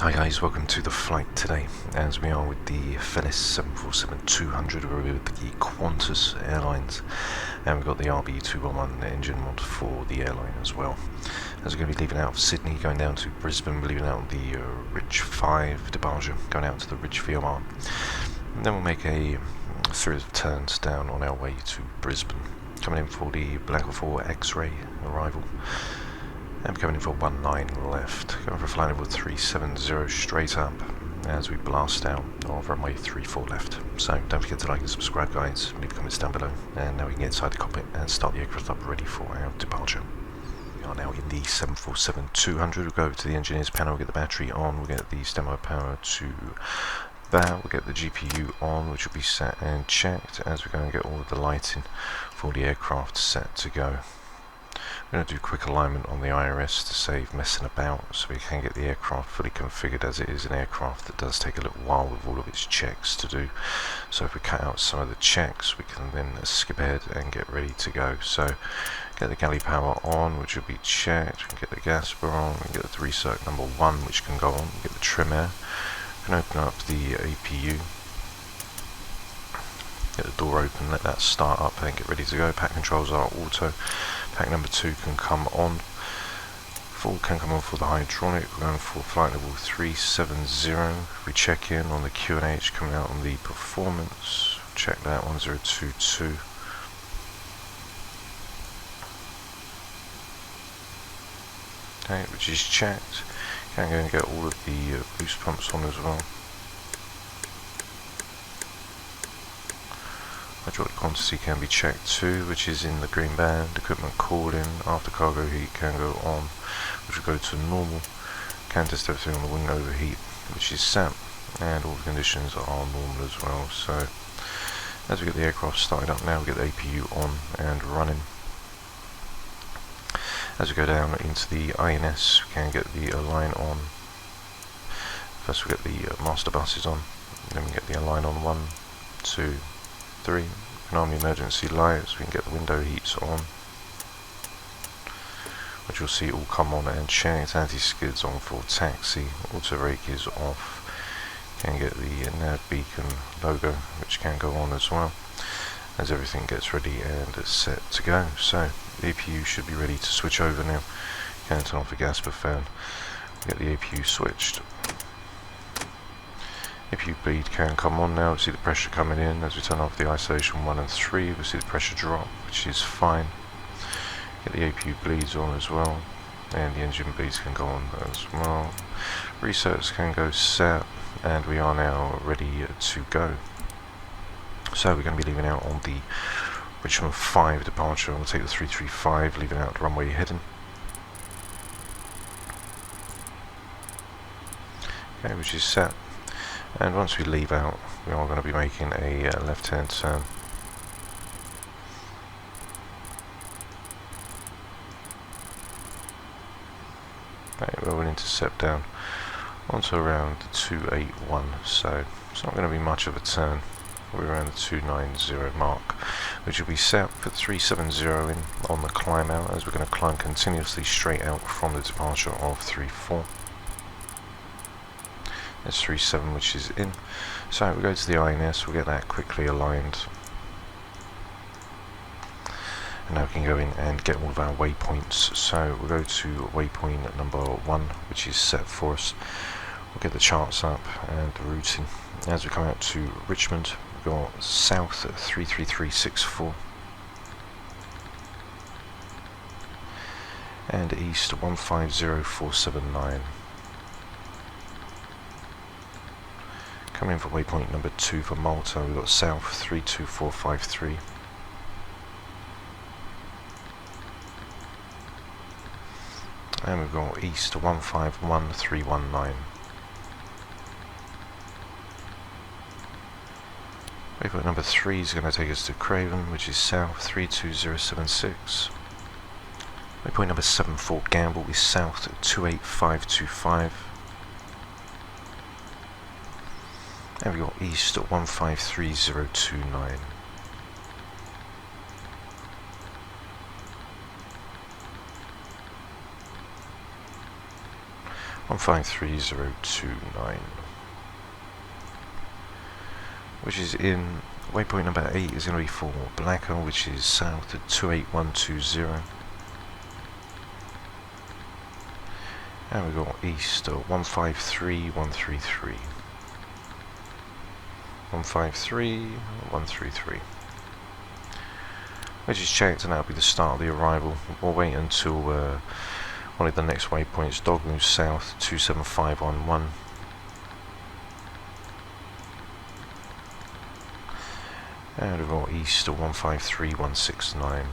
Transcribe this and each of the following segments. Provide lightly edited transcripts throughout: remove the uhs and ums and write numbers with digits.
Hi guys, welcome to the flight today, as we are with the Felis 747-200. We're with the Qantas Airlines, and we've got the RB211 engine mod for the airline as well. As we're going to be leaving out of Sydney, going down to Brisbane, we're leaving out the Ridge 5 departure, going out to the Ridge VOR. And then we'll make a series of turns down on our way to Brisbane, coming in for the Black 4 X-ray arrival. And coming in for 19 left, going for flight level 370 straight up as we blast out of runway 34 left. So don't forget to like and subscribe guys, leave comments down below, and now we can get inside the cockpit and start the aircraft up ready for our departure. We are now in the 747-200, we'll go over to the engineers panel, we'll get the battery on, we'll get the standby power to that, we'll get the GPU on, which will be set and checked as we're going to get all of the lighting for the aircraft set to go. We're going to do quick alignment on the IRS to save messing about, so we can get the aircraft fully configured, as it is an aircraft that does take a little while with all of its checks to do. So if we cut out some of the checks, we can then skip ahead and get ready to go. So get the galley power on, which will be checked. We can get the gas bar on, we can get the recirc number 1, which can go on. We get the trim air. We can open up the APU. Get the door open, let that start up and get ready to go. Pack controls are auto. Pack number 2 can come on. 4 can come on for the hydraulic. We're going for flight level 370. We check in on the QNH coming out on the performance. Check that 1022. Okay, which is checked. Can go and get all of the boost pumps on as well. Hydraulic quantity can be checked too, which is in the green band. Equipment call-in, after cargo heat can go on, which will go to normal. Can test everything on the wing overheat, which is set, and all the conditions are normal as well. So as we get the aircraft started up now, we get the APU on and running. As we go down into the INS, we can get the align on. First we get the master buses on, then we get the align on 1, 2, 3, and on the emergency lights, we can get the window heats on, which you'll see all come on and checked. Anti-skids on for taxi, auto brake is off. Can get the nav beacon logo, which can go on as well, as everything gets ready and set to go. So the APU should be ready to switch over now. Can turn off the gas per fan, get the APU switched. APU bleed can come on now. We see the pressure coming in. As we turn off the isolation 1 and 3, we see the pressure drop, which is fine. Get the APU bleeds on as well, and the engine bleeds can go on as well. Resets can go set, and we are now ready to go. So we're going to be leaving out on the Richmond 5 departure. We'll take the 335, leaving out the runway heading. Okay, which is set. And once we leave out, we are going to be making a left-hand turn. Okay, we're willing to step down onto around the 281, so it's not going to be much of a turn. We're around the 290 mark, which will be set. Put 370 in on the climb out, as we're going to climb continuously straight out from the departure of 34. There's 37, which is in. So we go to the INS, we'll get that quickly aligned. And now we can go in and get all of our waypoints. So we'll go to waypoint number 1, which is set for us. We'll get the charts up and the routing. As we come out to Richmond, we've got south at 33364. And east 150479. Coming in for waypoint number 2 for Malta, we've got south 32453. And we've got east 151319. Waypoint number 3 is going to take us to Craven, which is south 32076. Waypoint number 7 for Gamble is south 28525. And we've got east at 153029. 153029, which is in waypoint number 8 is going to be for Blacker, which is south at 28120. And we've got east at 153133. 153133. Which is checked, and that'll be the start of the arrival. We'll wait until one of the next waypoints, dog moves south 27511. And we've got east at 153169.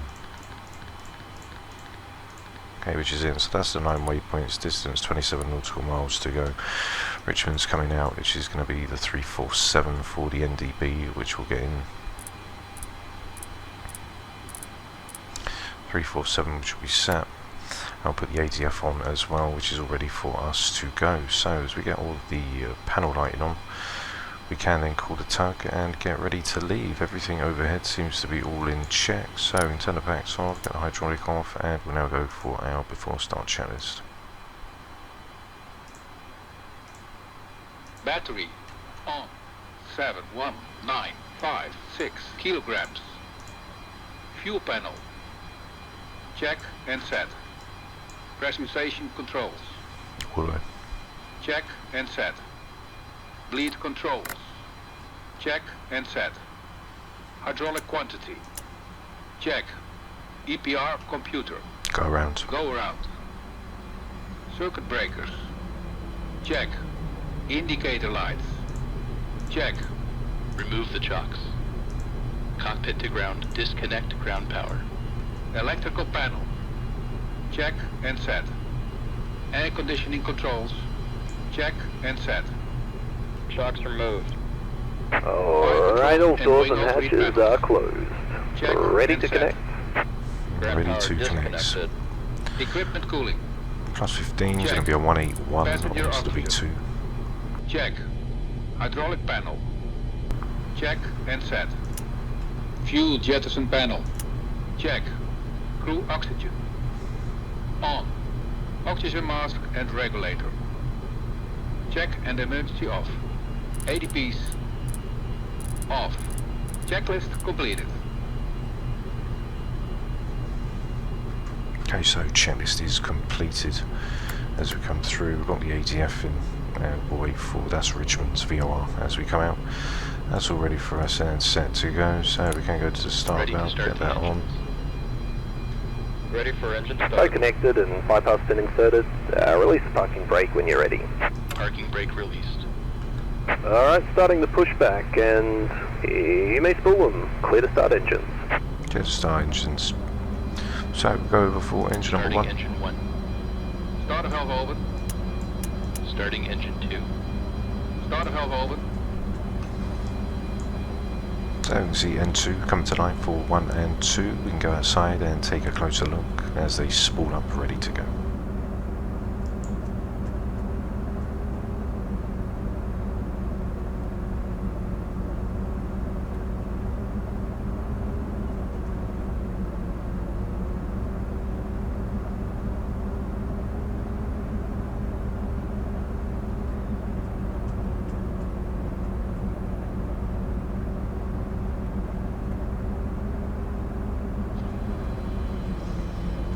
Okay, which is in, so that's the 9 waypoints, distance 27 nautical miles to go. Richmond's coming out, which is going to be the 347 for the NDB, which will get in. 347, which will be set. I'll put the ADF on as well, which is all ready for us to go. So as we get all the panel lighting on, we can then call the tug and get ready to leave. Everything overhead seems to be all in check. So we can turn the packs off, get the hydraulic off, and we'll now go for our before start checklist. Battery on 71956 kilograms. Fuel panel check and set. Pressurization controls check and set. Bleed controls check and set. Hydraulic quantity check. EPR computer Go around. Circuit breakers check. Indicator lights check. Remove the chocks. Cockpit to ground, disconnect ground power. Electrical panel check and set. Air conditioning controls check and set. Chocks removed. Alright, all doors and hatches are closed. Check Ready and to set. connect. Ready Power to connect. disconnected. Equipment cooling Plus 15 is Check. going to be a 181 Passenger onto the oxygen. V2. check. Hydraulic panel check and set. Fuel jettison panel check. Crew oxygen on. Oxygen mask and regulator check and emergency off. ADPs off. Checklist completed. Okay, so checklist is completed. As we come through, we've got the ADF in, and we'll wait for, that's Richmond's VOR as we come out. That's all ready for us and set to go, so we can go to the start Ready to valve, start get the that on. engines. Ready for engine So start. connected and bypass pin inserted. Release the parking brake when you're ready. Parking brake released. Alright, starting the pushback, and you may spool them. Clear to start engines. Get to start engines. So we'll go over for engine number Starting 1. engine 1. Starter valve open. Starting engine 2. Starter valve open. So you can see N2 coming to life for 1 and 2. We can go outside and take a closer look as they spool up ready to go.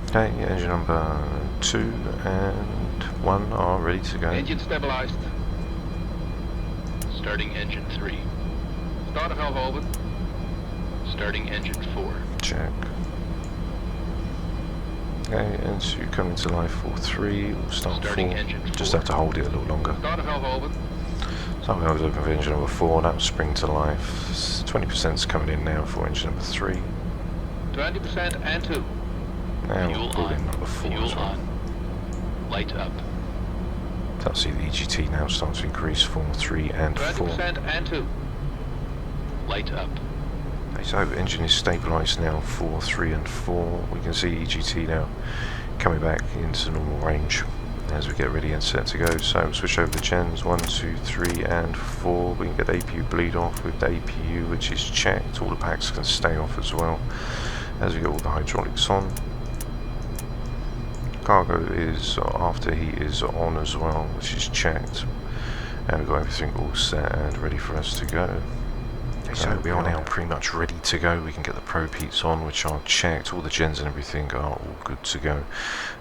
Okay, engine number 2 and 1 are ready to go. Engine stabilized. Starting engine 3. Starter valve open. Starting engine 4. Check. Okay, N2 coming to life for 3. We'll start Starting 4. engine 4. Just have to hold it a little longer. Starter valve open. So I was open for engine number 4, that will spring to life. 20% is coming in now for engine number 3. 20% and 2. And Fuel we'll pull in on. number 4 Fuel as well. on. Light up. So I'll see the EGT now starts to increase for 3 and 4. 20% and 2. Light up. Okay, so engine is stabilised now for 3 and 4. We can see EGT now coming back into normal range as we get ready and set to go. So switch over the gens 1, 2, 3 and 4. We can get APU bleed off with the APU, which is checked. All the packs can stay off as well as we get all the hydraulics on. Cargo is after heat is on as well, which is checked, and we've got everything all set and ready for us to go. Okay, so we are now pretty much ready to go. We can get the probe heats on, which are checked. All the gens and everything are all good to go.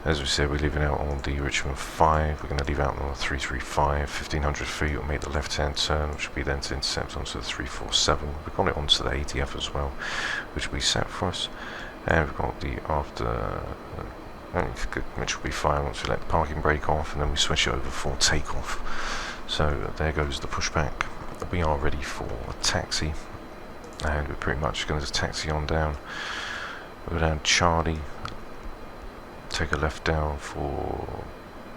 As we said, we're leaving out on the Richmond 5. We're going to leave out on the 335, 1500 feet. We'll make the left-hand turn, which will be then to intercept onto the 347. We've got it onto the ATF as well, which will be set for us. And we've got the after, which will be fine once we let the parking brake off, and then we switch it over for takeoff. So there goes the pushback. We are ready for a taxi, and we're pretty much going to taxi on down. We'll go down Charlie, take a left down for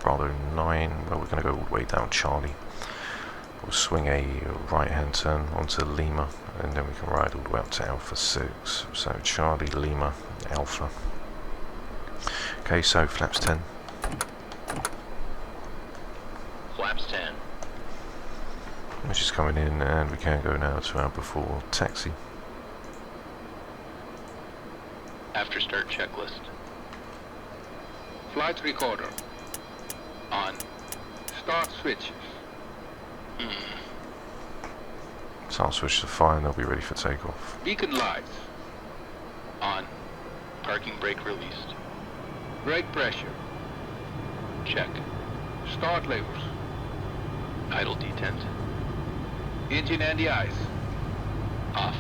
Bravo 9, where we're going to go all the way down Charlie. We'll swing a right hand turn onto Lima, and then we can ride all the way up to Alpha 6. So Charlie, Lima, Alpha. Okay, so flaps 10. Flaps 10. Which is coming in, and we can go now to our before taxi. After start checklist. Flight recorder. On. Start switches. So I'll switch to fire and they'll be ready for takeoff. Beacon lights. On. Parking brake released. Brake pressure. Check. Start levers. Idle detent. Engine and the ice. Off.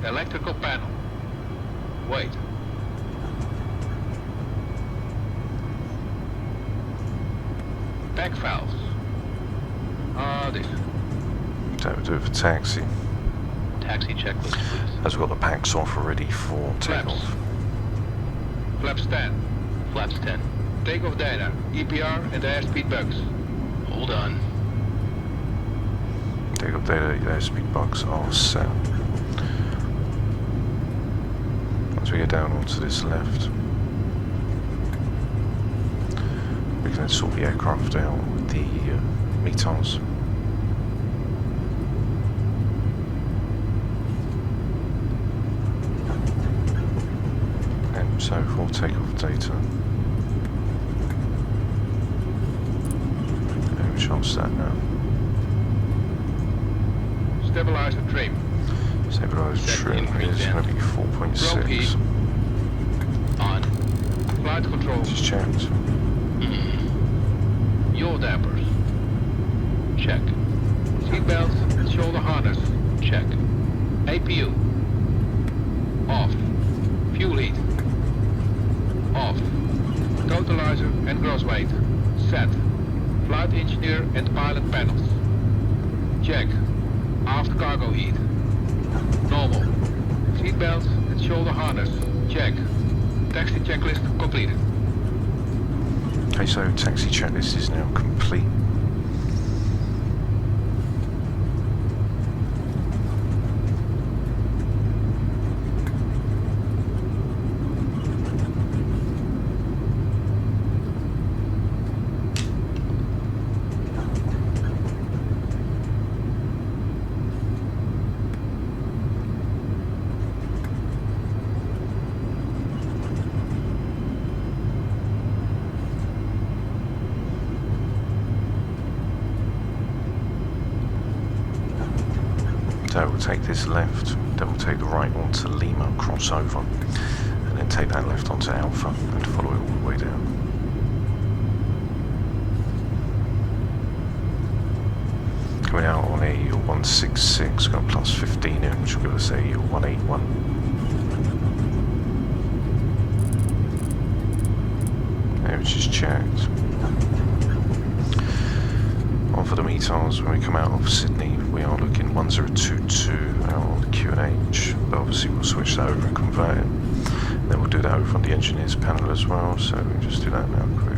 Electrical panel. Wait. Pack valves. This. So we'll do it for taxi. Taxi checklist, please. As we've got the packs off already for takeoff. Flaps 10. Flaps 10. Takeoff data. EPR and airspeed bugs. Hold on. Takeoff data, airspeed bugs are set. Once we get down onto this left, we can then sort the aircraft out with the METARs. And so for takeoff data, which I'll set now. Stabilizer trim. Stabilizer trim is going to be 4.6. On. Flight control. Just checked. Yaw dampers. Check. Seatbelts and shoulder harness. Check. APU. Off. Fuel heat. Off. Totalizer and gross weight. Set. Flight engineer and pilot panels. Check. Aft cargo heat. Normal. Seatbelts and shoulder harness. Check. Taxi checklist completed. Okay, so taxi checklist is now complete. So we'll take this left, then we'll take the right onto Lima, cross over, and then take that left onto Alpha and follow it all the way down. Coming out on a 166, got plus 15 in, which will give us a 181. Which is checked. On for the METARs, when we come out of Sydney, we are looking 1022 out on the QNH, but obviously we'll switch that over and convert it. And then we'll do that over on the engineers panel as well, so we'll just do that now quick.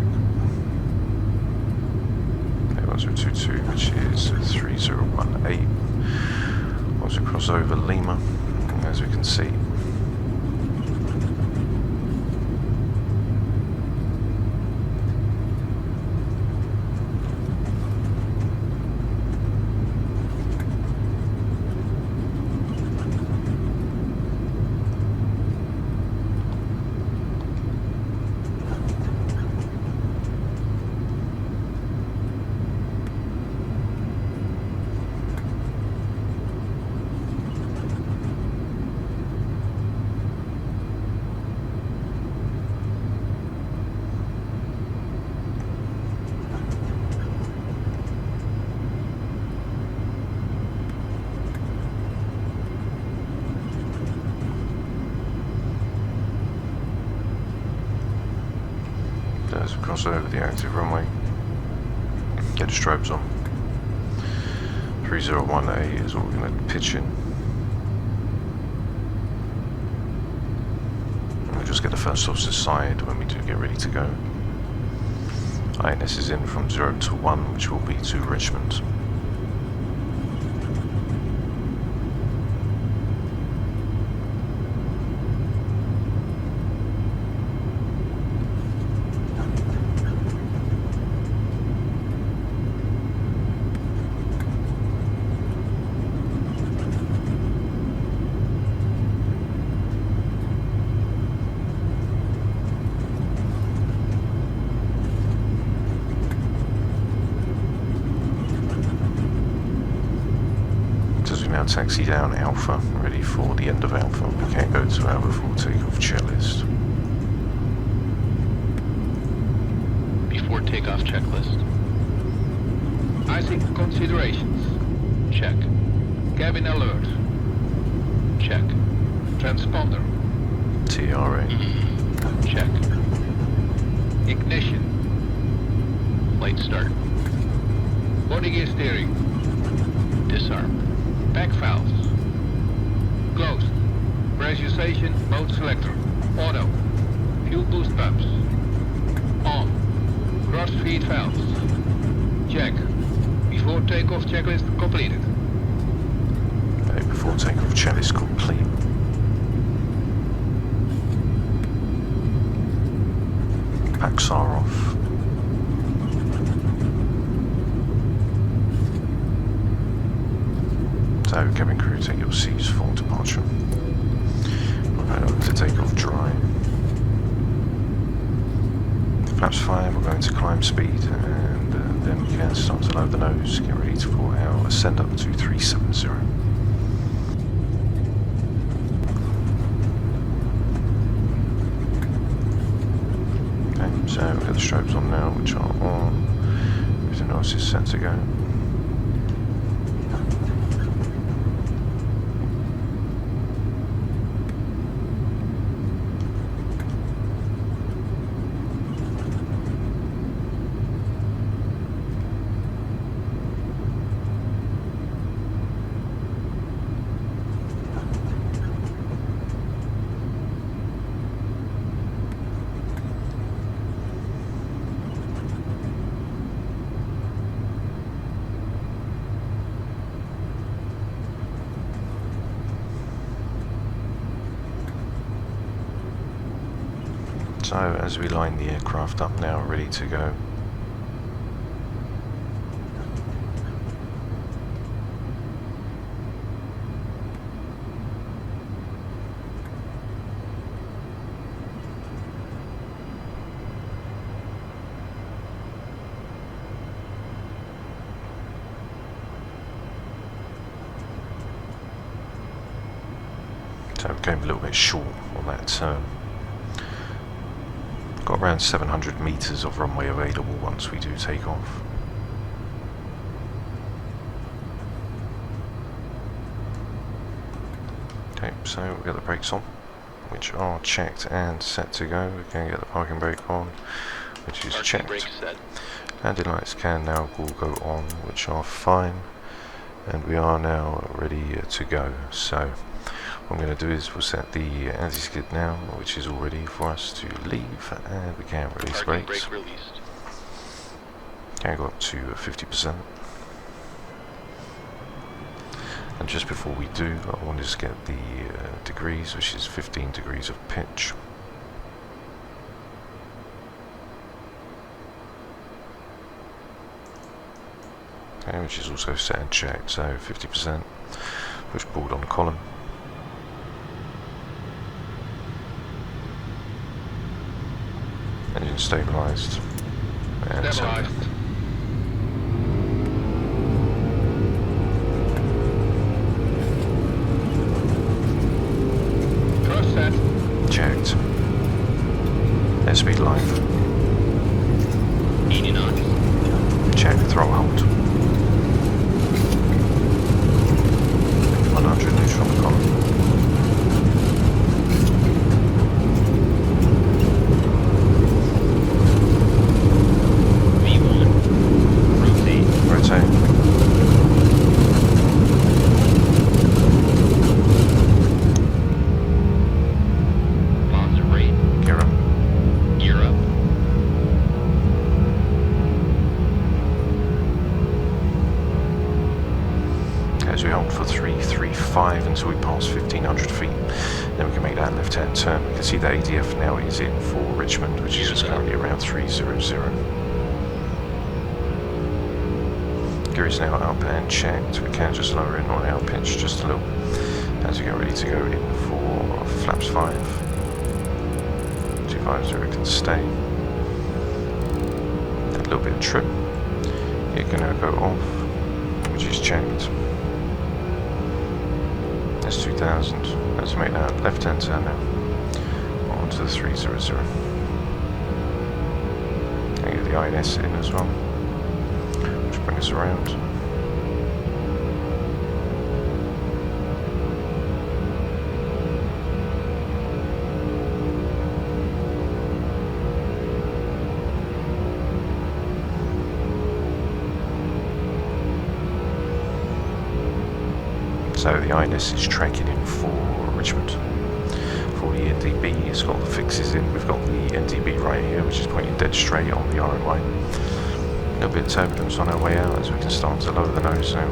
1022, which is 3018. Once we cross over Lima, as we can see, cross over the active runway. Get the strobes on. 3018 is what we're going to pitch in. And we'll just get the first officer side when we do get ready to go. INS is in from 0 to 1, which will be to Richmond. Taxi down Alpha, ready for the end of Alpha. We can go to Alpha for takeoff checklist. Before takeoff checklist. Icing considerations. Check. Cabin alert. Check. Transponder. TRA. Check. Ignition. Flight start. Body gear steering. Disarm. Pack valves. Closed. Pressurization mode selector. Auto. Fuel boost pumps. On. Cross feed valves. Check. Before takeoff checklist completed. Okay, before takeoff checklist complete. Packs are off. So, cabin crew, take your seats for departure. We're going over to takeoff dry. Flaps 5, we're going to climb speed, and then we can start to load the nose, get ready for our ascend up to 370. Okay, so we've got the strobes on now, which are on. Everything else is set to go. So as we line the aircraft up now, ready to go. So we came a little bit short on that turn. Got around 700 meters of runway available once we do take off. Okay, so we've got the brakes on, which are checked and set to go. We can get the parking brake on, which is checked. Landing lights can now all go on, which are fine, and we are now ready to go. So what I'm going to do is we'll set the anti-skid now, which is all ready for us to leave, and we can release brakes. Can go up to 50%. And just before we do, I want to just get the degrees, which is 15 degrees of pitch. Okay, which is also set and checked, so 50%. Push board on column. Engine stabilised. And Stabilised. Thrust set. checked. Airspeed live. 80 knots. Check throttle hold. 100 neutral on the column. as we hold for 335 until we pass 1500 feet. Then we can make that left-hand turn. We can see the ADF now is in for Richmond, which is just currently around 300. Gear is now up and checked. We can just lower in on our pitch just a little as we get ready to go in for flaps 5. 250 can stay. A little bit of trim. You're going to go off, which is checked. That's 2000. Let's make that left-hand turn now. Onto the 300. And get the INS in as well, which will bring us around. So the INS is tracking in for Richmond. For the NDB, it's got the fixes in. We've got the NDB right here, which is pointing dead straight on the RMI. A little bit of turbulence on our way out as we can start to lower the nose now.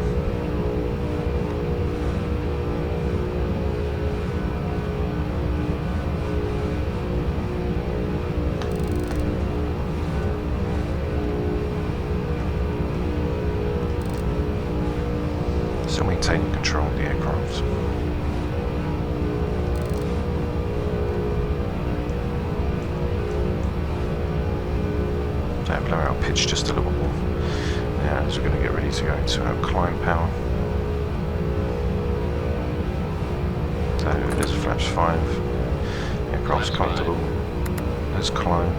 Still maintaining control of the aircraft. So blow our pitch just a little more. Now as we're going to get ready to go into our climb power. So there's flaps 5. Aircraft's comfortable. Let's climb.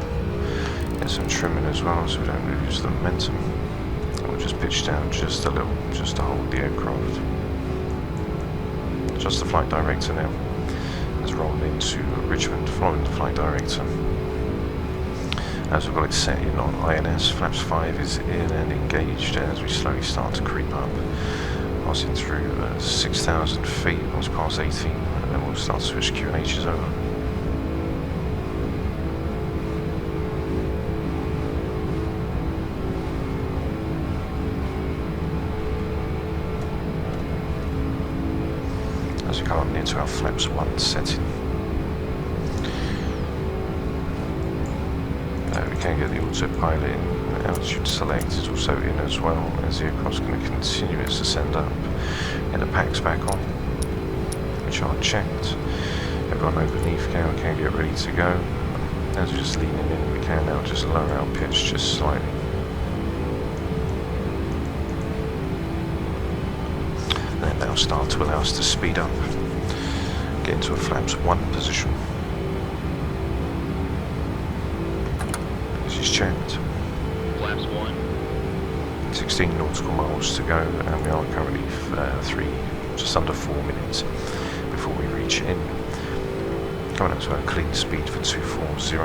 Get some trimming as well so we don't lose the momentum. Just pitch down just a little, just to hold the aircraft. Just the flight director now is rolling into Richmond, following the flight director. As we've got it set in on INS, flaps 5 is in and engaged as we slowly start to creep up, passing through 6,000 feet, once past 18, and then we'll start to switch QNHs over. As we come up into our flaps 1 setting. We can get the autopilot in, altitude select is also in as well, as the aircraft's going to continue its ascend up. And the packs back on, which are checked. Everyone underneath can get ready to go. As we're just leaning in, we can now just lower our pitch just slightly. Now start to allow us to speed up, get into a flaps 1 position. This is checked. Flaps 1. 16 nautical miles to go, and we are currently just under 4 minutes before we reach in. Coming up to our clean speed for 240.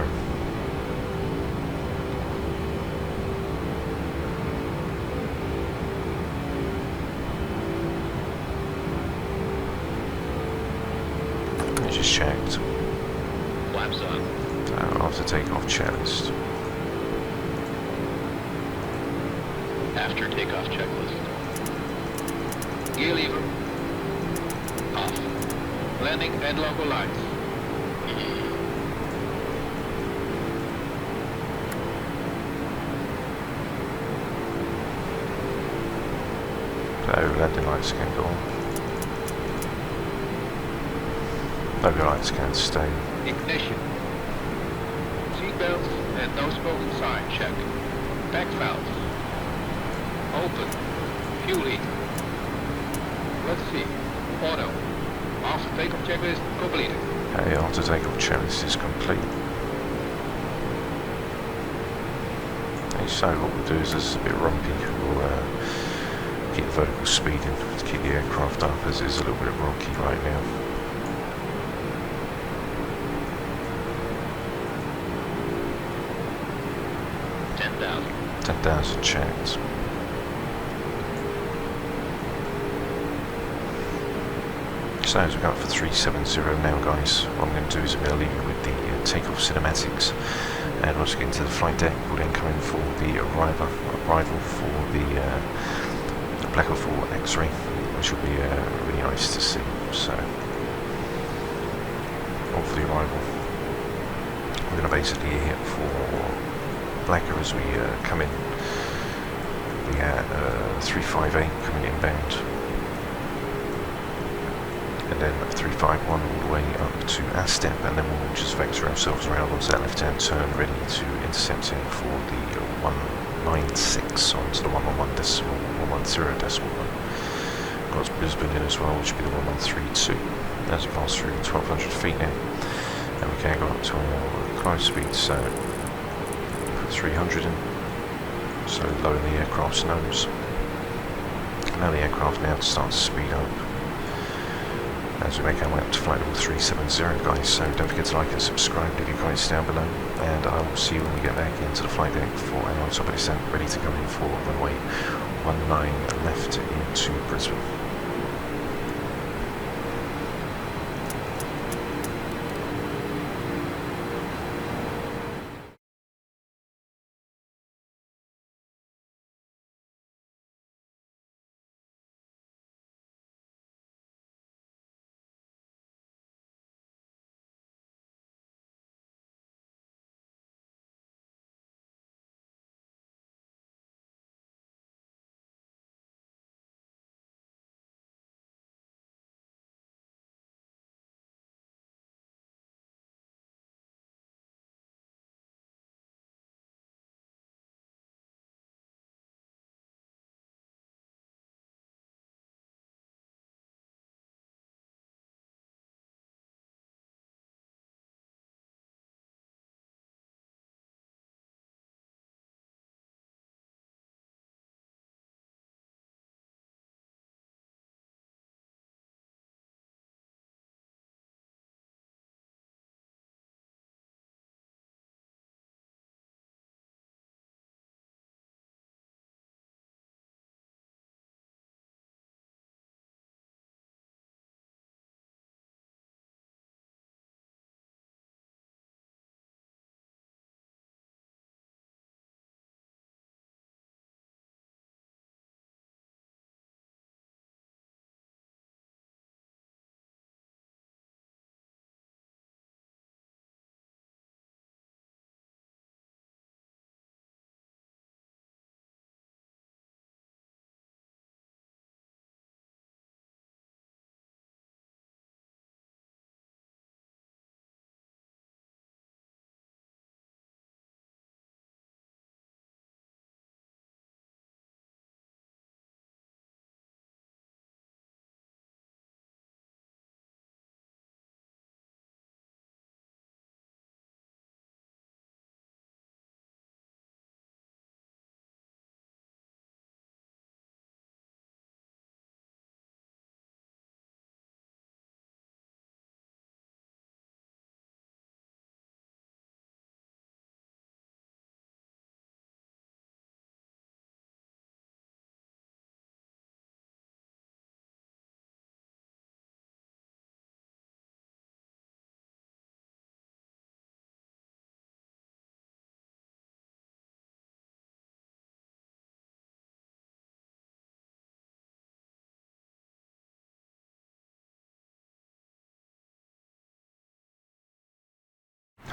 Checked. Flaps up. After takeoff checklist. After takeoff checklist. Gear lever. Off. Landing and local lights. So landing lights can go on. Logo lights can stay. Ignition. Seatbelts and no smoking sign check. Back valves. Open. Fuel leak. Let's see. Auto. After takeoff checklist completed. Okay, after takeoff checklist is complete. Okay, so what we'll do is this is a bit rumpy. We'll keep the vertical speed in to keep the aircraft up, as it is a little bit rocky right now. 10,000 checked. So as we go up for 370 now, guys, what I'm going to do is I'm going to leave you with the takeoff cinematics, and once we get into the flight deck, we'll then come in for the arrival for the Black Hole 4 X-ray, which will be really nice to see. So, all for the arrival. We're going to basically hit for Blacker as we come in. We had 358 coming inbound, and then 351 all the way up to Astep, and then we'll just vector ourselves around onto that left-hand turn, ready to intercept in for the 196 onto the 111 decimal, 110 decimal one. Got Brisbane in as well, which will be the 1132 as we pass through 1200 feet now, and we can go up to our climb speed, so put 300 in, so low in the aircraft's nose. Allow the aircraft now to start to speed up as we make our way up to flight level 370, guys. So don't forget to like and subscribe, leave your comments down below, and I will see you when we get back into the flight deck for our top of descent, ready to go in for runway 19 left into Brisbane.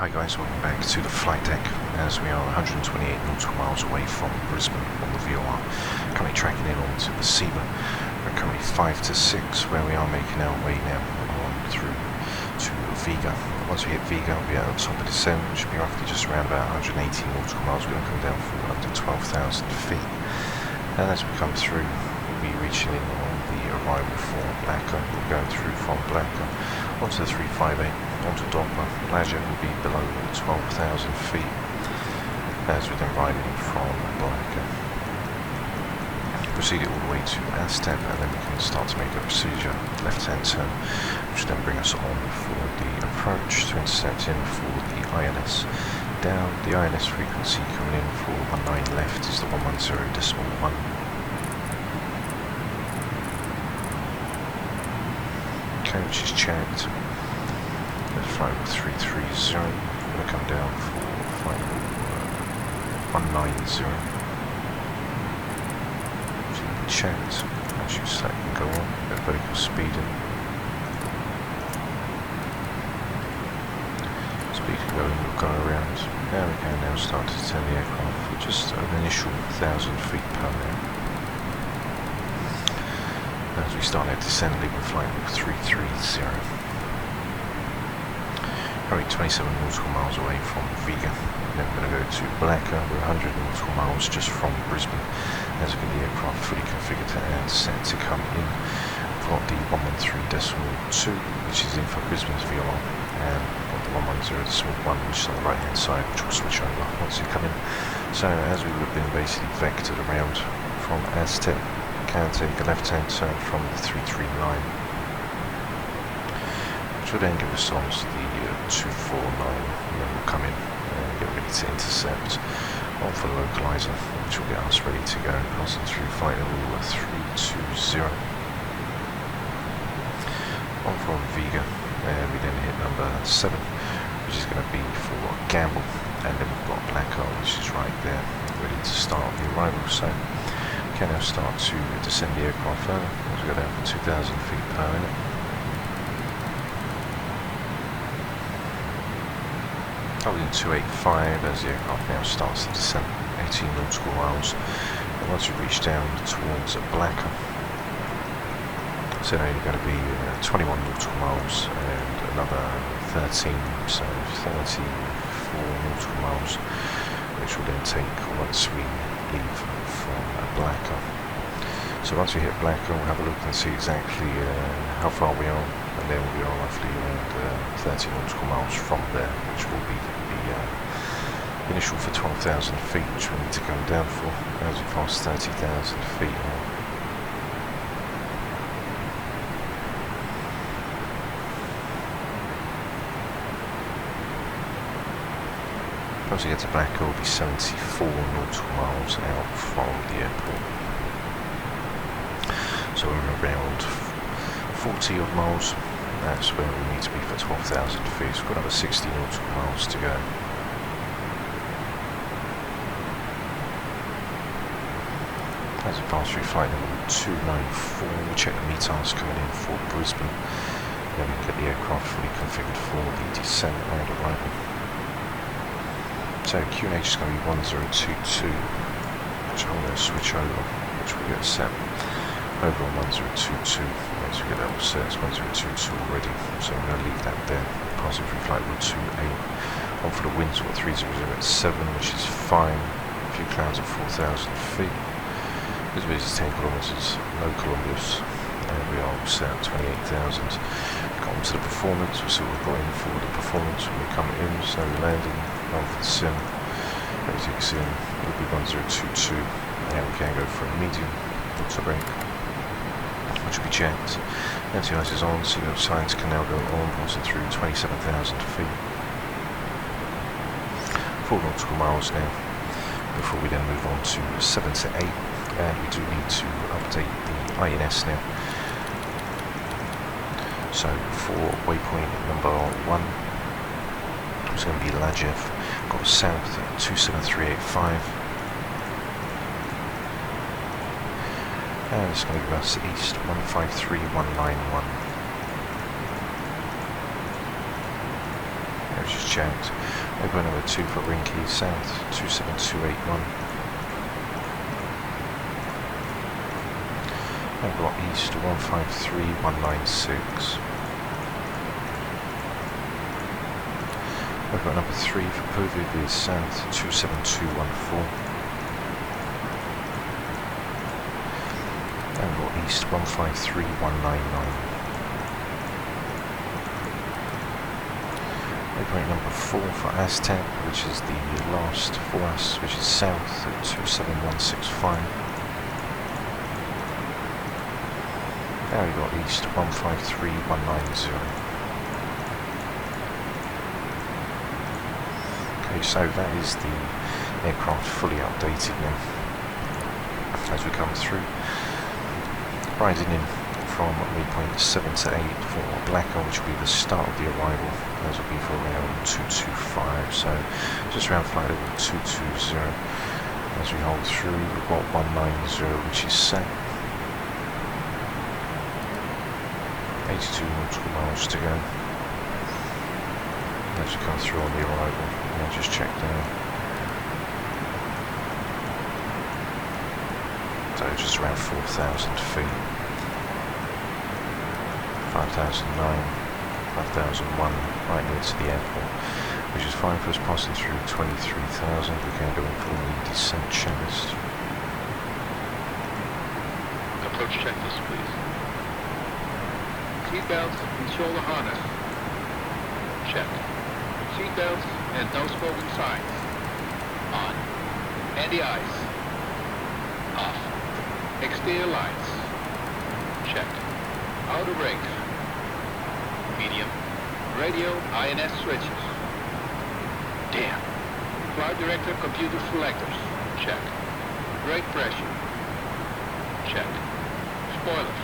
Hi guys, welcome back to the flight deck as we are 128 nautical miles away from Brisbane on the VOR, currently tracking in onto the CIVA. We're currently 5 to 6 where we are making our way now on through to Viga. Once we hit Viga, we'll be at the top of descent, which will be roughly just around about 180 nautical miles. We're going to come down for up to 12,000 feet, and as we come through we'll be reaching in on the arrival for Blacker. We're going through from Blacker onto the 358, onto Dogma. Blager will be below 12,000 feet as we then ride in from Blacker. Proceed it all the way to Astep, and then we can start to make a procedure left-hand turn, which will then bring us on for the approach to intercept in for the ILS. Down the ILS frequency coming in for 19 left is the 110.1. Coach is checked. Let's fly with 330. I'm going to come down for final 190. checked. As you select and go on, get vertical speed in. Speed can go in, we'll go around. There we go, now start to descend the aircraft with just an initial 1,000 feet per minute. As we start our descent, leaving flight level 330. Currently 27 nautical miles away from Viga. Then we're going to go to Blacker, we're 100 nautical miles just from Brisbane. As we get the aircraft fully configured and set to come in. We've got the 113.2, which is in for Brisbane's VOR, and we've got the 110.1, which is on the right hand side, which will switch over once you come in. So as we would have been basically vectored around from Aztec, can take a left hand turn from the 339, which will then give us onto the 249, and then we'll come in and get ready to intercept on for the localizer, which will get us ready to go, passing through flight level 320. On from Viga, and we then hit number 7, which is going to be for Gamble, and then we've got Blacker, which is right there, ready to start the arrival. So we can now start to descend the aircraft further as we go down for 2,000 feet per minute. Holding 285 as the aircraft now starts to descend 18 nautical miles, and once we reach down towards Blacker, so now you're going to be 21 nautical miles and another 13, so 34 nautical miles, which will then take once we leave from Blacker. So once we hit Blacker, we'll have a look and see exactly how far we are, and then we are roughly around 30 nautical miles from there, which will be the initial for 12,000 feet, which we need to go down for as we pass 30,000 feet now. Once we get to Blacker, we'll be 74 nautical miles out from the airport. So we're around 40 odd miles. That's where we need to be for 12,000 feet. So we've got another 60 nautical miles to go. As we pass through flight level 294, we check the METARs coming in for Brisbane. Then we can get the aircraft fully configured for the descent and arrival. So QNH is going to be 1022, which I'm going to switch over, which will get set over on 1022. Once we get that all set, it's 1022 already, so I'm going to leave that there. Passing through flight level 28. On for the winds, we've got 300 at 7, which is fine. A few clouds at 4,000 feet. Visibility is 10 kilometres, no kilometres, and we are all set at 28,000. Got onto the performance, we'll see what we've got in for the performance when we come in. So landing, run for the sim, everything's in, it'll be 1022, and we can go for a medium, auto brake, which will be checked. Anti-ice is on, so the signs can now go on, passing through 27,000 feet. 4 nautical miles now, before we then move on to 7 to 8. And we do need to update the INS now. So for waypoint number 1, it's going to be Lajev, got south at 27385, and it's going to give us east 153191. There's just checked. Waypoint number 2 for Rinky, south 27281. I've got east 153196. I've got number 3 for Povid is south 27214. And I've got east 153199. Waypoint number 4 for Aztec, which is the last for us, which is south at 27165. Now we've got east 153190. Okay, so that is the aircraft fully updated now. As we come through, riding in from waypoint 7 to 8 for Blacker, which will be the start of the arrival, as will be for around 225, so just around flight level 220. As we hold through, we've got 190, which is set. 82 nautical miles to go. As you come through on the arrival, and I'll just check down. So just around 4,000 feet. 5,009, 5,001, right near to the airport, which is fine for us passing through 23,000. We're going to go in for the descent checklist. Approach checklist, please. Seatbelts and shoulder harness. Check. Seatbelts and no smoking signs. On. Anti-ice. Off. Exterior lights. Check. Outer brakes. Medium. Radio INS switches. Damn. Flight director computer selectors. Check. Brake pressure. Check. Spoilers.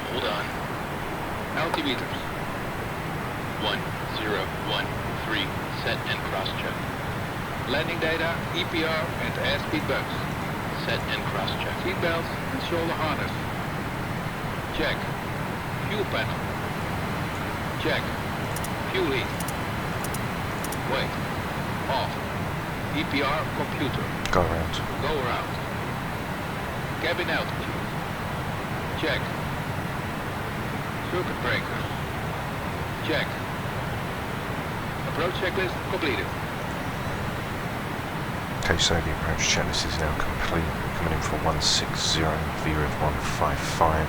Hold on. Altimeters. 1013. Set and cross-check. Landing data, EPR and airspeed bugs. Set and cross-check. Seatbelts and shoulder harness. Check. Fuel panel. Check. Fuel heat. Wait. Off. EPR computer. Go around. Go around. Cabin altitude. Check. Circuit breakers. Check. Approach checklist completed. Okay, so the approach checklist is now complete. We're coming in for 160, VREV 155.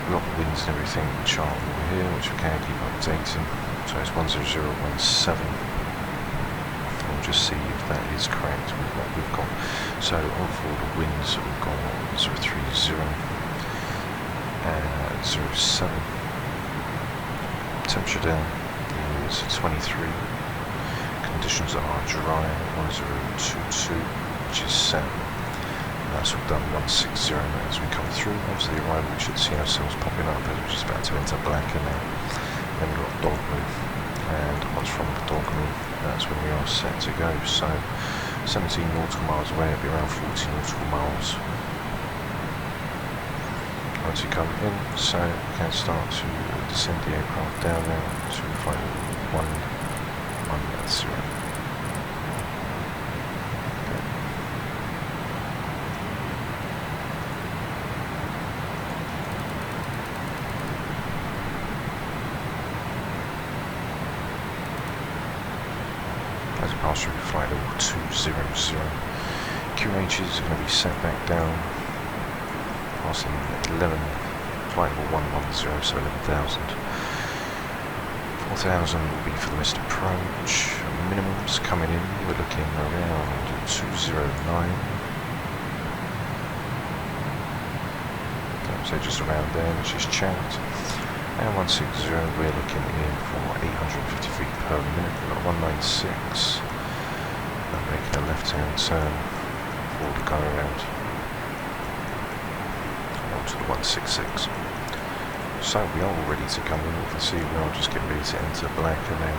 We've got the winds and everything chart over here, which we can keep updating. So it's 10017. We'll just see if that is correct with what we've got. So overall the winds we've got 030 and 07. Temperature down is 23. Conditions are dry, 1022, which is set. And that's all done 160 as we come through. After the arrival, we should see ourselves popping up as we're just about to enter black in there. Then we've got dog move, and once from the dog move, that's when we are set to go. So 17 nautical miles away, it'll be around 40 nautical miles. Once you come in, so we can start to descend the aircraft down now to flight 110. As we pass through flight level 200, QHs are going to be set back down. Passing 11, flight level 110, so 11,000. 4,000 will be for the missed approach. Minimums coming in, we're looking around 209. So just around there, which is checked. And 160, we're looking in for 850 feet per minute. We've got 196. And making a left-hand turn for the go around. To the 166. So we are all ready to come in. You can see we are just getting ready to enter black now.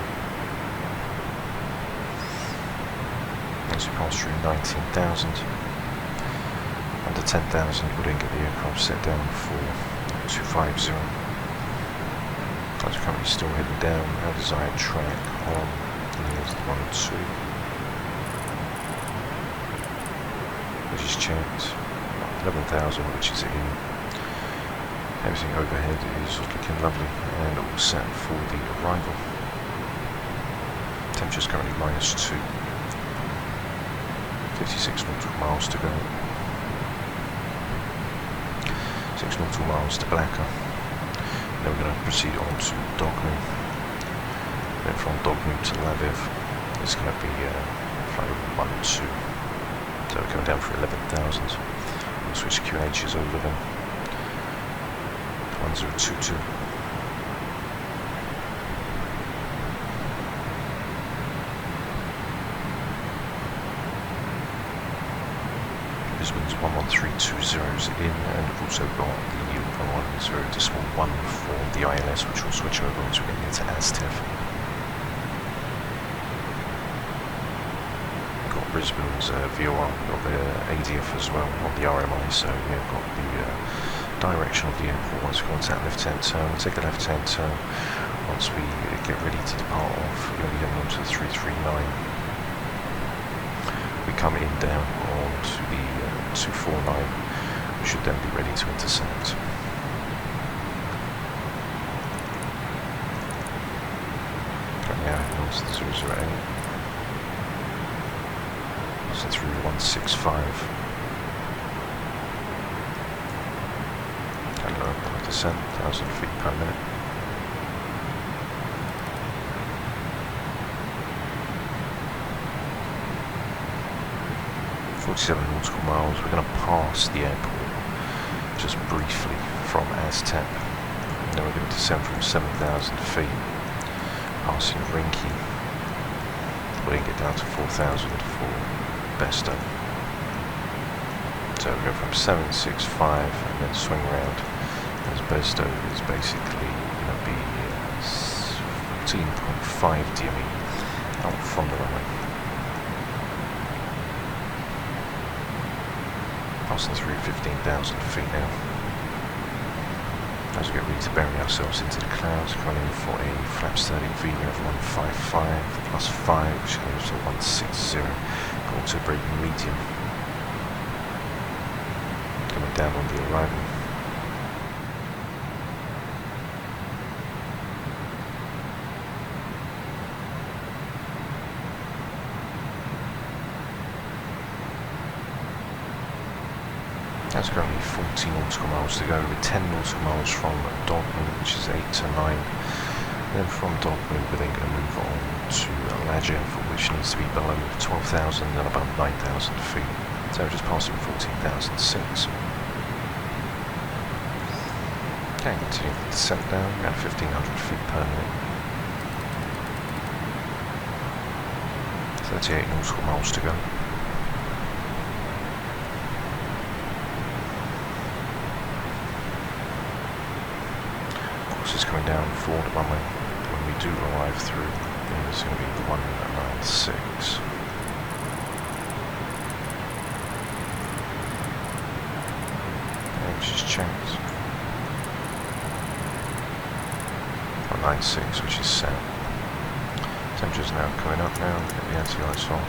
As we pass through 19,000, under 10,000 we'll then get the aircraft set down for 250. As we're currently still heading down our desired track on the 1-2, which is checked. 11,000, which is in. Everything overhead is looking lovely and all set for the arrival. Temperature's currently -2. 56 nautical miles to go. 6 nautical miles to Blacker. Then we're going to proceed on to Dogmu. Then from Dogmu to Laviv, it's going to be flight of 1-2. So we're coming down for 11,000. We'll switch QHs over them. 1022. Brisbane's 11320's in, and we've also got the 110.1 for the ILS, which will switch over once we get into ASTEF. Got Brisbane's VOR, we've got the ADF as well on the RMI, so yeah, we've got the direction of the airport. Once we go into that left-hand turn, we'll take a left-hand turn. Once we get ready to depart off, we're going to be heading onto the 339. We come in down onto the 249. We should then be ready to intercept. Coming out onto the 008. So through 165. And low point descent, 1,000 feet per minute. .47 nautical miles. We're going to pass the airport just briefly from Aztec, and then we're going to descend from 7,000 feet, passing Rinky. We'll then get down to 4,000 for Besto. So we go from 765 and then swing round, as Besto is basically going to be 14.5 DME out from the runway. Passing through 15,000 feet now. As we get ready to bury ourselves into the clouds, coming in for a flaps 30 Nvidia of 155 plus 5, which goes to 160. Going to braking medium. Coming down on the arrival. That's currently 14 nautical miles to go, with 10 nautical miles from Dogman, which is 8 to 9. And then from Dogman, we're then going to move on to Lajev, which needs to be below 12,000 and above 9,000 feet. So we're just passing 14,006. Okay, continue the descent down, around 1,500 feet per minute. 38 nautical miles to go. Is coming down forward runway. When we do arrive through, it's going to be 196. Which is checked. 196, which is set. Temperature's now coming up now. Get the anti-ice off.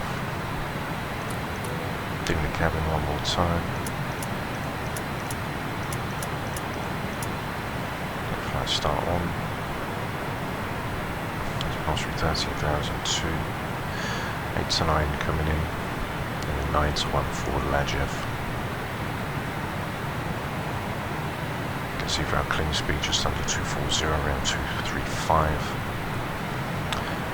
Dim the cabin one more time. Start on. Let's pass through 13,002. 8 to 9 coming in. And then 9 to 1 for Lajev. You can see for our clean speed just under 240, around 235.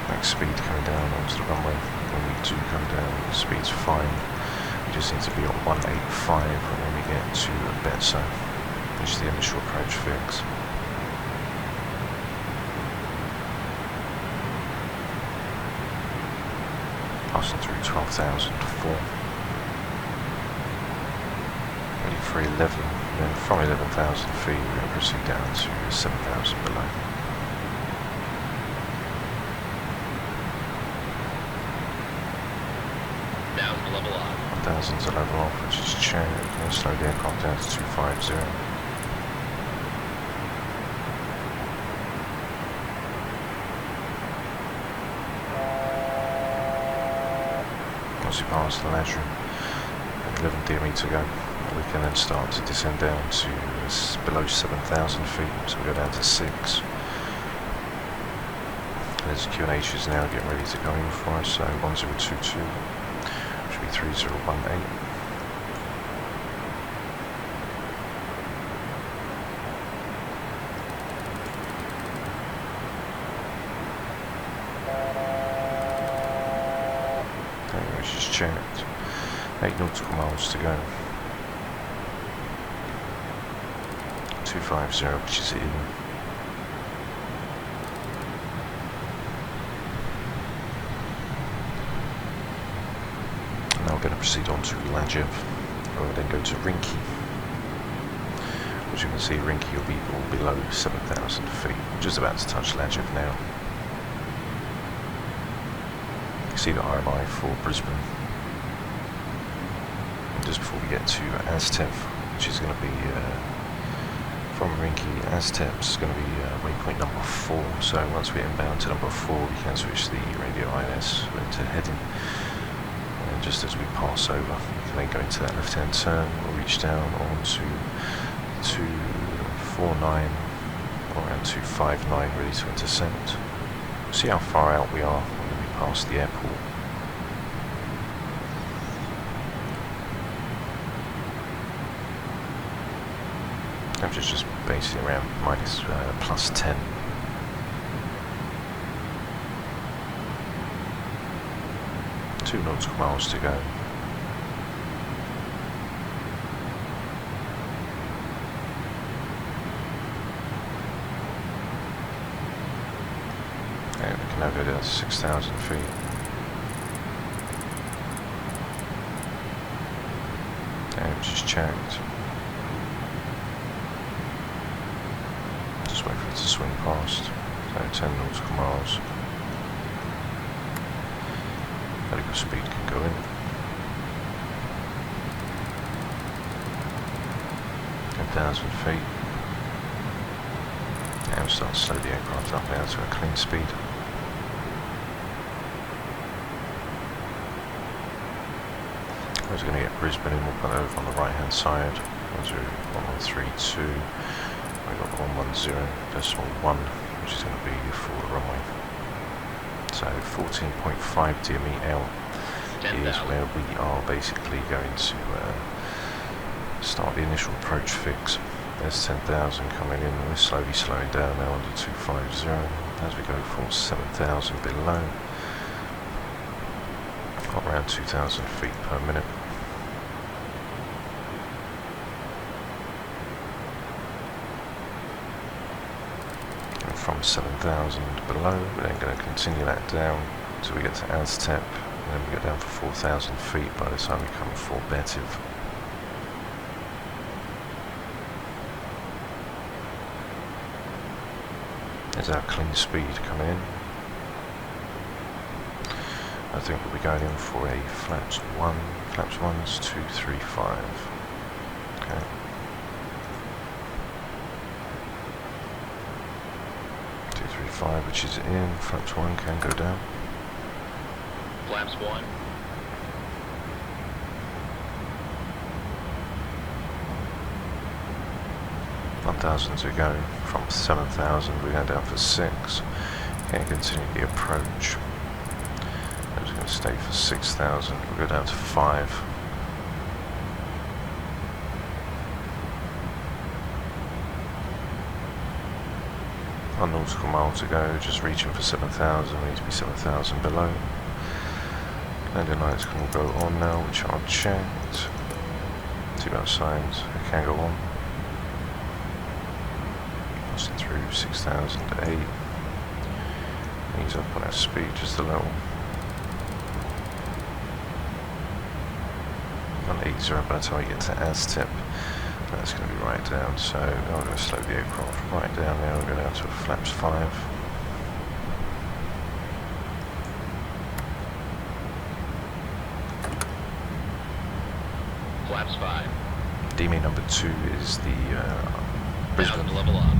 Max speed coming down onto the runway. When we do come down, the speed's fine. We just need to be on 185 when we get to Betso, which is the initial approach fix. Passing through 12,004. Ready for 11, and then from 11,000 feet we're going to proceed down to 7,000 below. Level off. 1,000 to level off, which is checked. Going to slow the aircraft down to 250. Once we pass the ledge, 11 DME to go, we can then start to descend down to below 7,000 feet, so we go down to 6. There's QNH is now getting ready to go in for us, so 1022, should be 3018. Which is checked. 8 nautical miles to go. 250, which is in. Now we're going to proceed on to Lajev. We'll then go to Rinky. As you can see, Rinky will be all below 7,000 feet. Just about to touch Lajev now. See the RMI for Brisbane. And just before we get to Aztev, which is going to be from Rinky Aztep is going to be waypoint number 4, so once we're inbound to number 4 we can switch the radio ILS into heading, and just as we pass over we can then go into that left hand turn or reach down onto 249 or around 259 ready to intercept. See how far out we are when we pass the airport. Temperature's just basically around plus 10. Two nautical miles to go. And we can now go down to 6,000 feet. And just checked. Just wait for it to swing past. So 10 nautical miles. Vertical speed can go in. 10,000 feet. Now we'll start to slow the aircraft up now to a clean speed. I was going to get Brisbane in, we'll put over on the right hand side. 1132. We've got 110.1, which is going to be for the runway. So 14.5 DME out is where we are basically going to start the initial approach fix. There's 10,000 coming in, we're slowly slowing down now under 250 as we go for 7,000 below. Got around 2,000 feet per minute. From 7,000 below, we're then going to continue that down until we get to Aztep, and then we get down for 4,000 feet by the time we come for Betiv. There's our clean speed coming in. I think we'll be going in for a flaps 1, flaps 1's 235. Okay. Which is in, flaps 1 can go down. Flaps 1. $1,000 to go. From 7,000 we're going down for 6. Can continue the approach. I'm just going to stay for 6,000. We'll go down to 5. One nautical mile to go, just reaching for 7,000, we need to be 7,000 below. Landing lights can all go on now, which I've checked. Seatbelt signs, they can go on. Passing through 6,008. Ease up on our speed just a little. 180 by the time we get to Aztep. That's going to be right down, so I'm going to slow the aircraft right down now and go down to a flaps 5. Flaps 5. DME number 2 is the Brisbane. Now level up.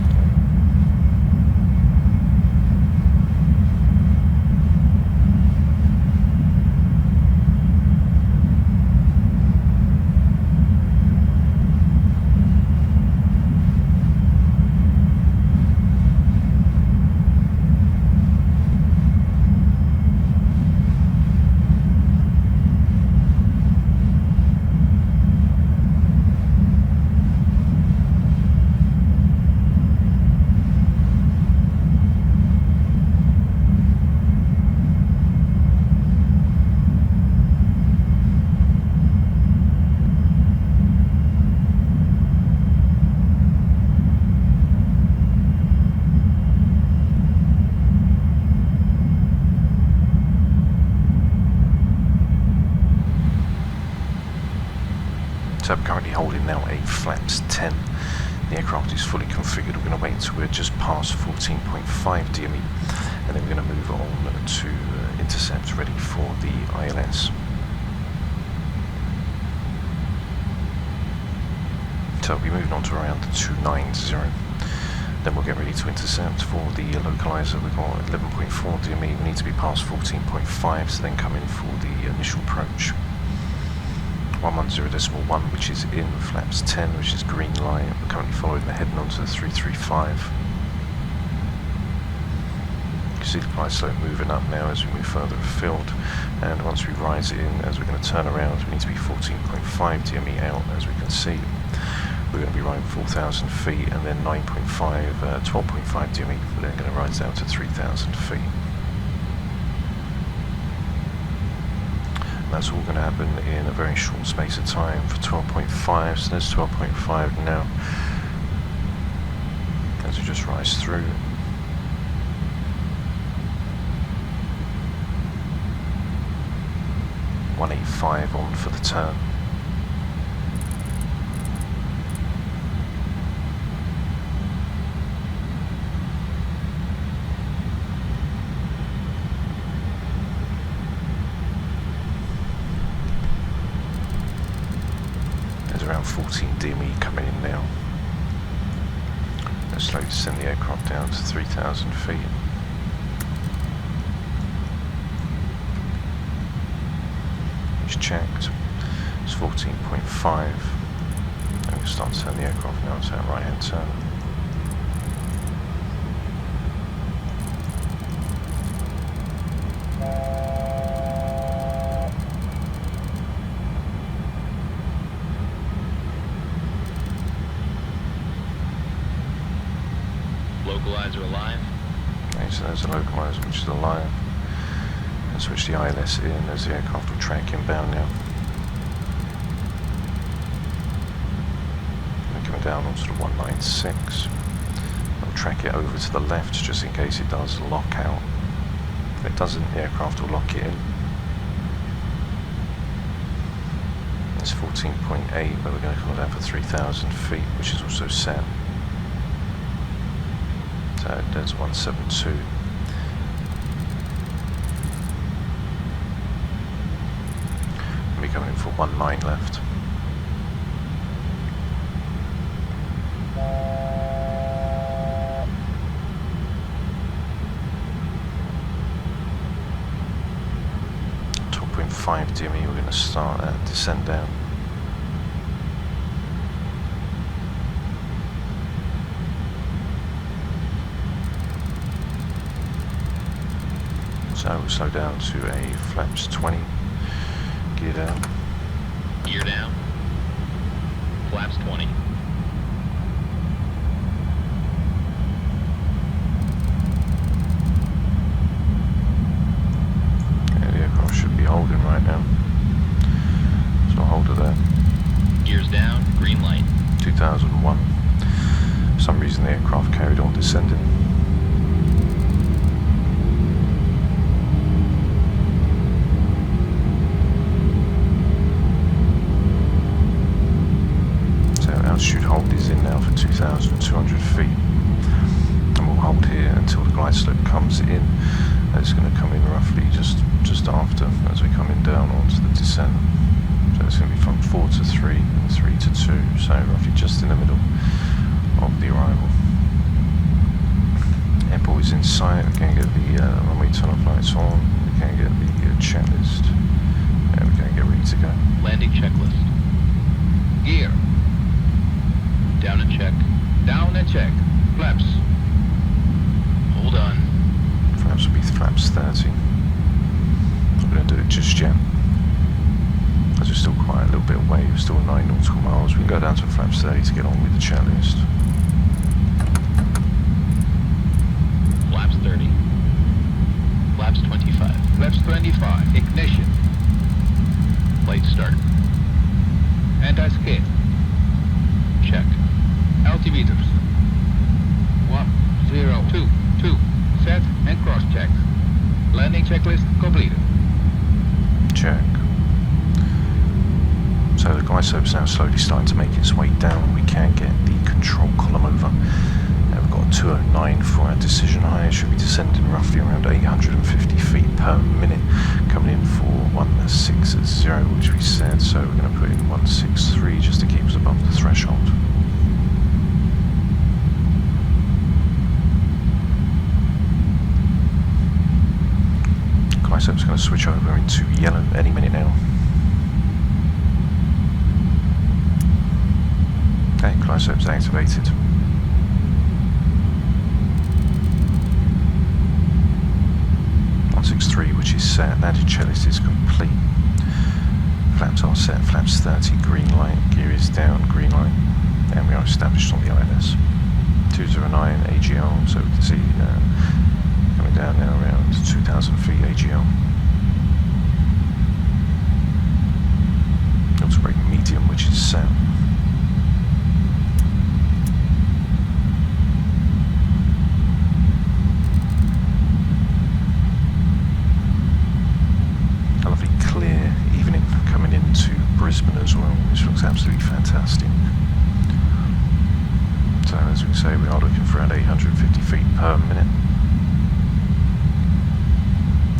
So I'm currently holding now a flaps 10. The aircraft is fully configured. We're going to wait until we're just past 14.5 DME, and then we're going to move on to intercept ready for the ILS. So we'll be moving on to around 290. Then we'll get ready to intercept for the localizer. We've got 11.4 DME, we need to be past 14.5 to then come in for the initial approach. 110.1, which is in flaps 10, which is green light. We're currently following the heading onto the 335. You can see the glide slope moving up now as we move further afield, and once we rise in, as we're going to turn around, we need to be 14.5 DME out, as we can see. We're going to be riding 4,000 feet, and then 12.5 DME, we're then going to rise down to 3,000 feet. And that's all going to happen in a very short space of time for 12.5, so there's 12.5 now, as we just rise through. .185 on for the turn. There's around 14 DME coming in now. Let's slowly descend the aircraft down to 3,000 feet. Checked, it's 14.5, and we'll start to turn the aircraft now to that right hand turn. Localizer alive. Okay, so there's a localizer which is alive. Switch the ILS in as the aircraft will track inbound now. We're coming down onto the 196. We'll track it over to the left just in case it does lock out. If it doesn't, the aircraft will lock it in. It's 14.8, but we're going to come down for 3,000 feet, which is also set. So there's 172. Coming in for 19 left. .5 DME, we're going to start at descend down. So we'll slow down to a flaps 20. Gear down. Gear down. Flaps 20. Okay, the aircraft should be holding right now. So I'll hold it there. Gears down, green light. 2001. For some reason the aircraft carried on descending. Altitude hold is in now for 2,200 feet, and we'll hold here until the glide slope comes in. It's going to come in roughly just after as we're coming down onto the descent. So it's going to be from 4 to 3 and 3 to 2, so roughly just in the middle of the arrival. Airport is in sight. We can get the runway turn-off lights on. We can get the checklist, and we can get ready to go. Landing checklist. Gear. Down and check. Down and check. Flaps. Hold on. Flaps will be flaps 30. Not going to do it just yet, as we're still quite a little bit away. We're still 9 nautical miles. We can go down to flaps 30 to get on with the checklist. Flaps 30. Flaps 25. Flaps 25. Ignition. Flight start. Anti-skid. Check. Altimeters. 1022. Set and cross check. Landing checklist completed. Check. So the glide slope's now slowly starting to make its way down. We can get the control column over. And we've got 209 for our decision height. Should be descending roughly around 850 feet per minute. Coming in for 160, which we said. So we're going to put in 163 just to keep us above the threshold. so it's going to switch over into yellow any minute now. Okay, close-up's activated. .163, which is set. Landing checklist is complete. Flaps are set. Flaps 30, green light. Gear is down, green light. And we are established on the ILS. 209 AGL, so we can see coming down now around 2,000 feet AGL. Auto brake medium, which is set. A lovely clear evening coming into Brisbane as well, which looks absolutely fantastic. So as we say, we are looking for around 850 feet per minute.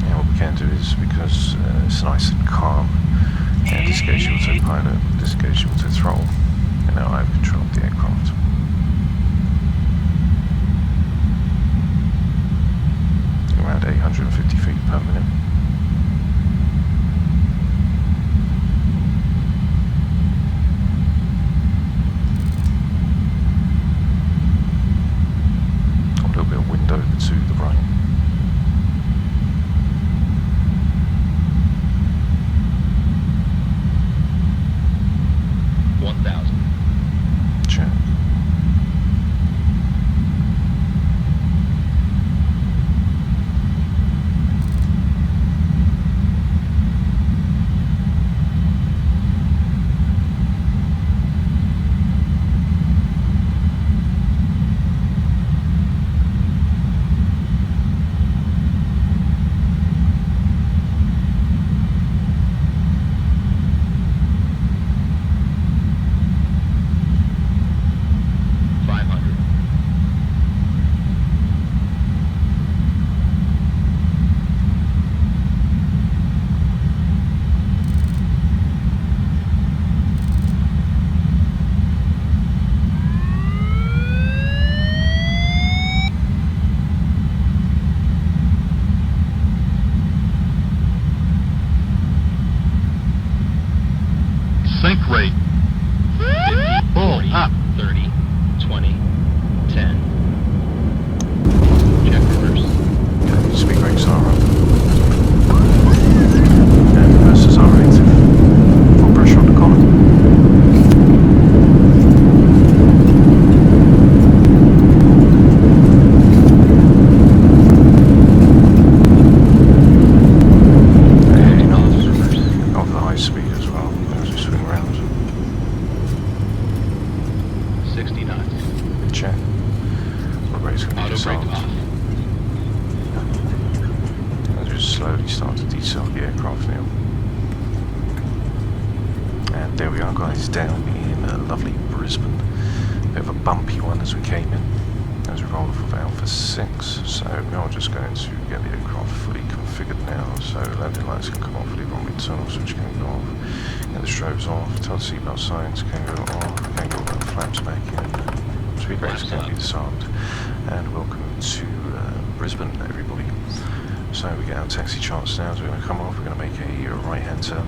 And what we can do is, because it's nice and calm, and disengage the autopilot, disengage the auto throttle, and now I have control of the aircraft. Around 850 feet per minute. To the right. Check. Sync rate. 50, 40, up. 30, 20, 10. Check reverse. Okay, speed brakes are up. And reverses are active. Full pressure on the column. There we are, guys, down in lovely Brisbane. Bit of a bumpy one as we came in, as we rolled off of Alpha 6. So we are just going to get the aircraft fully configured now. So landing lights can come off, leave on tunnel switch can go off, get the strobes off, tell the seatbelt signs can go off, can go the flaps back in, speed brakes can be disarmed. And welcome to Brisbane, everybody. So we get our taxi charts now, so we're going to come off, we're going to make a right hand turn.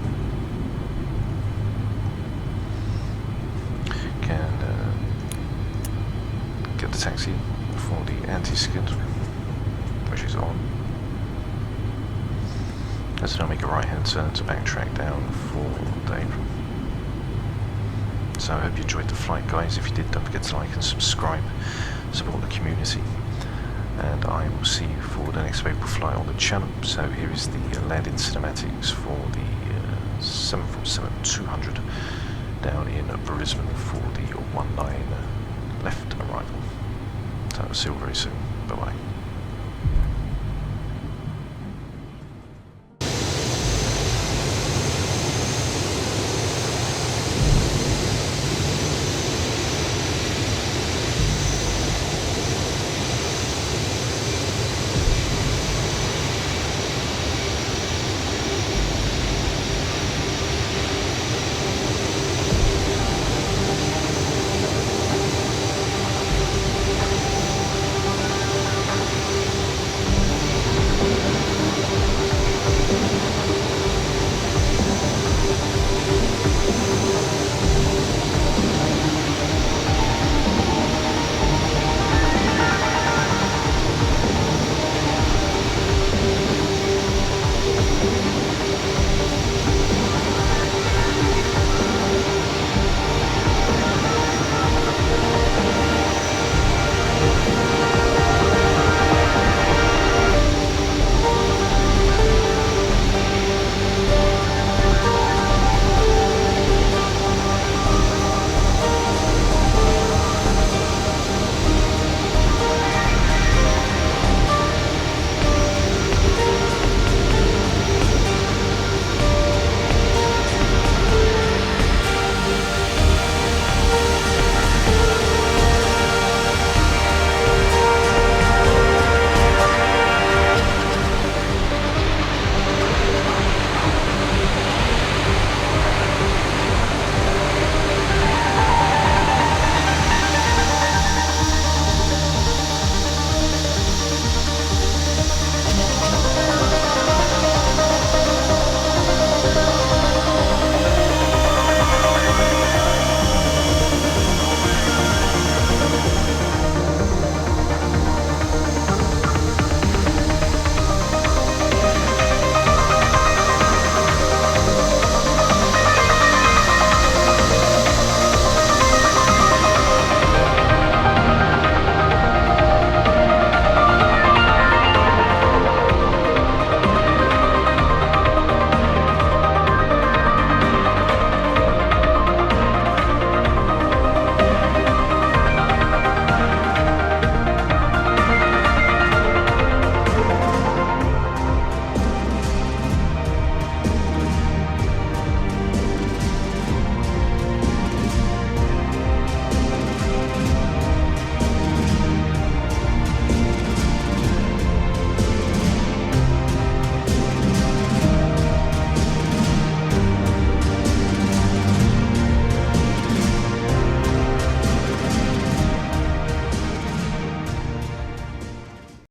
Get the taxi for the anti-skid, which is on. Let's now make a right hand turn to backtrack down for the apron. So I hope you enjoyed the flight, guys. If you did, don't forget to like and subscribe, support the community, and I will see you for the next available flight on the channel. So here is the landing cinematics for the 747-200 down in Brisbane for the 19 left arrival. So I'll see you very soon. Bye bye.